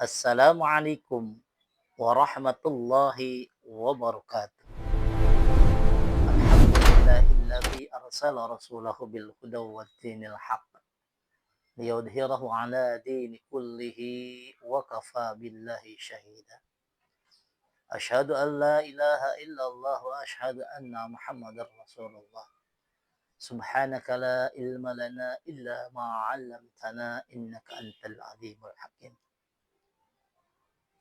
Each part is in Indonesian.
Assalamualaikum warahmatullahi wabarakatuh. Alhamdulillahilladzi arsala rasulahu bil huda wa dinil haqq liyudhhirahu ala dini kullihi wa kafa billahi syahida. Asyhadu an la ilaha illallah wa asyhadu anna Muhammadar Rasulullah. Subhanaka la ilma lana illa ma 'allamtana innaka antal alimul hakim.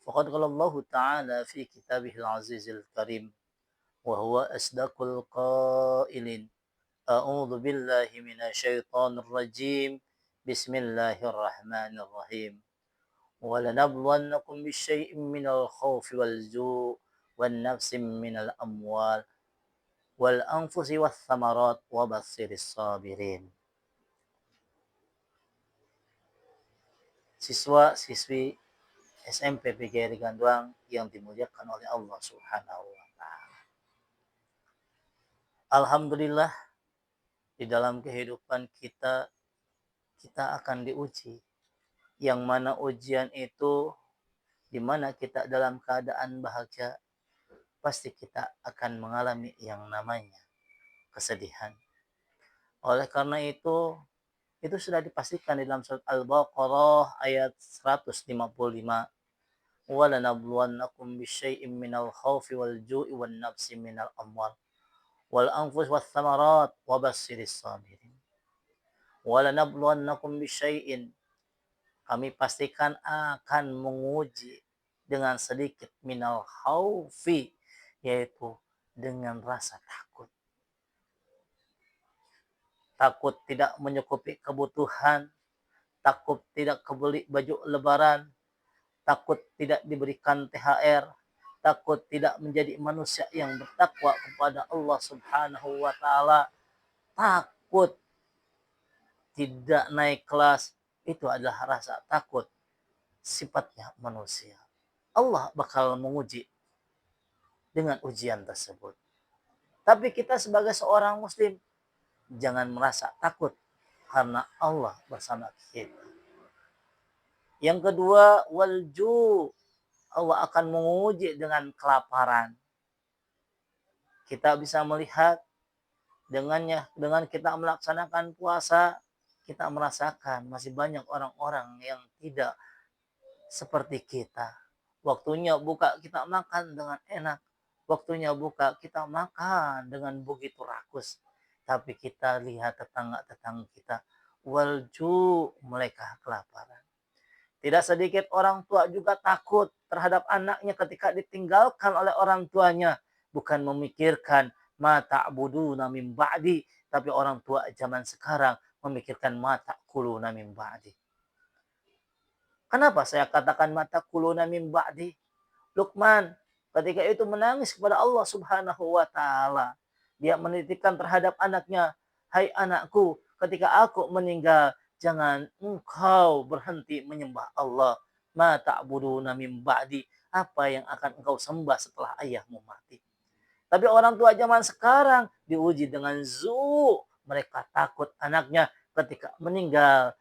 Faqad qala Allah Ta'ala fi kitabihil azizil karim wa huwa asdaqul qailin. A'udzu billahi minasyaitonir rajim. Bismillahirrahmanirrahim. Wa lanabluwannakum bisyai'in minal khaufi wal ju' wan nafsin minal amwal wal anfusi wath thamarat wa bassiris sabirin. Siswa-siswi SMP PGRI Ganduang yang dimuliakan oleh Allah Subhanahu wa taala. Alhamdulillah, di dalam kehidupan kita akan diuji. Yang mana ujian itu di mana kita dalam keadaan bahagia, pasti kita akan mengalami yang namanya kesedihan. Oleh karena itu sudah dipastikan di dalam surat Al-Baqarah ayat 155. وَلَنَبْلُوَنَّكُمْ بِشَيْءٍ مِّنَ الْخَوْفِ وَالْجُوعِ وَالنَّقْصِ مِنَ الْأَمْوَالِ وَالْأَنفُسِ وَالثَّمَرَاتِ وَبَشِّرِ الصَّابِرِينَ. وَلَنَبْلُوَنَّكُمْ بِشَيْءٍ, kami pastikan akan menguji dengan sedikit minal khaufi, yaitu dengan rasa takut. Takut tidak mencukupi kebutuhan, takut tidak kebeli baju lebaran, takut tidak diberikan THR, takut tidak menjadi manusia yang bertakwa kepada Allah Subhanahu wa taala, takut tidak naik kelas. Itu adalah rasa takut, sifatnya manusia. Allah bakal menguji dengan ujian tersebut. Tapi kita sebagai seorang muslim jangan merasa takut karena Allah bersama kita. Yang kedua, walju, Allah akan menguji dengan kelaparan. Kita bisa melihat dengan kita melaksanakan puasa, kita merasakan masih banyak orang-orang yang tidak seperti kita. Waktunya buka kita makan dengan enak. Waktunya buka kita makan dengan begitu rakus. Tapi kita lihat tetangga-tetangga kita, walju, mereka kelaparan. Tidak sedikit orang tua juga takut terhadap anaknya ketika ditinggalkan oleh orang tuanya. Bukan memikirkan ma ta'buduna min ba'di, tapi orang tua zaman sekarang memikirkan ma ta'kuluna min ba'di. Kenapa saya katakan ma ta'kuluna min ba'di? Luqman ketika itu menangis kepada Allah Subhanahu wa taala. Dia menitipkan terhadap anaknya, "Hai anakku, ketika aku meninggal, jangan engkau berhenti menyembah Allah. Ma ta'buduna min ba'di, apa yang akan engkau sembah setelah ayahmu mati." Tapi orang tua zaman sekarang diuji dengan mereka takut anaknya ketika meninggal.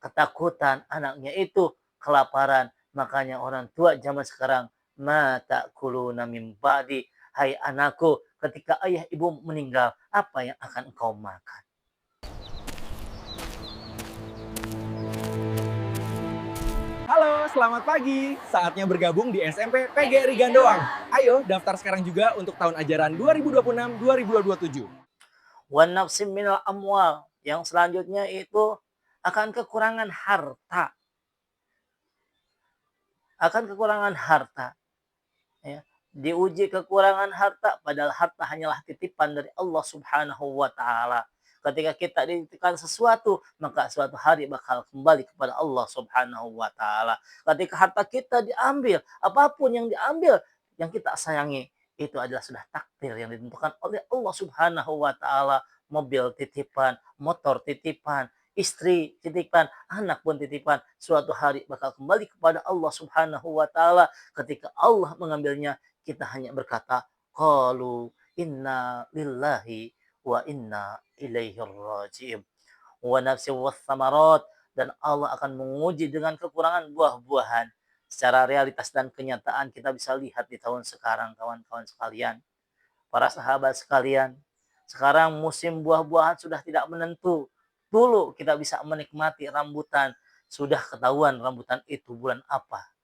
Ketakutan anaknya itu kelaparan. Makanya orang tua zaman sekarang, ma ta'kuluna min ba'di. Hai anakku, ketika ayah ibu meninggal, apa yang akan engkau makan? Halo, selamat pagi. Saatnya bergabung di SMP PGRI Gandoang. Ayo daftar sekarang juga untuk tahun ajaran 2026-2027. Wan nafsim minal amwal. Yang selanjutnya itu akan kekurangan harta. Akan kekurangan harta. Ya. Diuji kekurangan harta, padahal harta hanyalah titipan dari Allah Subhanahu wa taala. Ketika kita dititipkan sesuatu, maka suatu hari bakal kembali kepada Allah Subhanahu wa taala. Ketika harta kita diambil, apapun yang diambil yang kita sayangi, itu adalah sudah takdir yang ditentukan oleh Allah Subhanahu wa taala. Mobil titipan, motor titipan, istri titipan, anak pun titipan. Suatu hari bakal kembali kepada Allah Subhanahu wa taala. Ketika Allah mengambilnya, kita hanya berkata, qalu inna lillahi wa inna ilaihi raji'un. Wa nafsi was samarat, dan Allah akan menguji dengan kekurangan buah-buahan. Secara realitas dan kenyataan kita bisa lihat di tahun sekarang kawan-kawan sekalian, para sahabat sekalian, sekarang musim buah-buahan sudah tidak menentu. Dulu kita bisa menikmati rambutan, sudah ketahuan rambutan itu bulan apa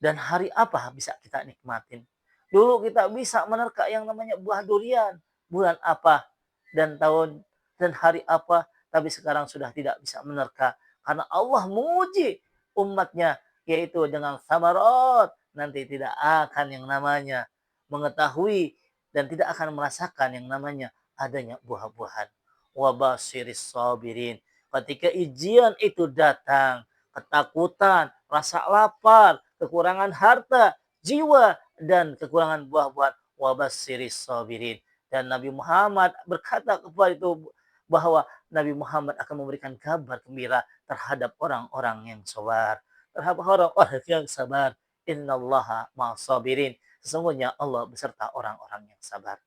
dan hari apa bisa kita nikmatin. Dulu kita bisa menerka yang namanya buah durian, bulan apa dan tahun dan hari apa, tapi sekarang sudah tidak bisa menerka karena Allah menguji umatnya yaitu dengan samarot, nanti tidak akan yang namanya mengetahui dan tidak akan merasakan yang namanya adanya buah-buahan. Wabashiris sabirin. Ketika ujian itu datang, ketakutan, rasa lapar, kekurangan harta, jiwa, dan kekurangan buah-buahan. Wabashiris sabirin. Dan Nabi Muhammad berkata kepada itu bahwa Nabi Muhammad akan memberikan kabar gembira terhadap orang-orang yang sabar. Terhadap orang-orang yang sabar. Innallaha ma'asabirin. Sesungguhnya Allah beserta orang-orang yang sabar.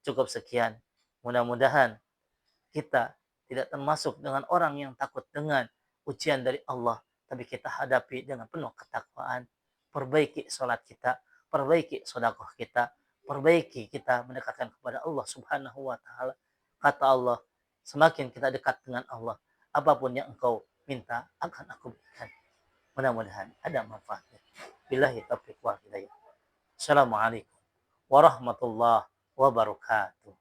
Cukup sekian. Mudah-mudahan kita tidak termasuk dengan orang yang takut dengan ujian dari Allah, tapi kita hadapi dengan penuh ketakwaan. Perbaiki sholat kita, perbaiki sodakoh kita, perbaiki kita mendekatkan kepada Allah Subhanahu wa Ta'ala. Kata Allah, semakin kita dekat dengan Allah, apapun yang engkau minta akan aku berikan. Mudah-mudahan ada manfaatnya. Billahi taufiq wal hidayah. Assalamualaikum warahmatullahi wabarakatuh.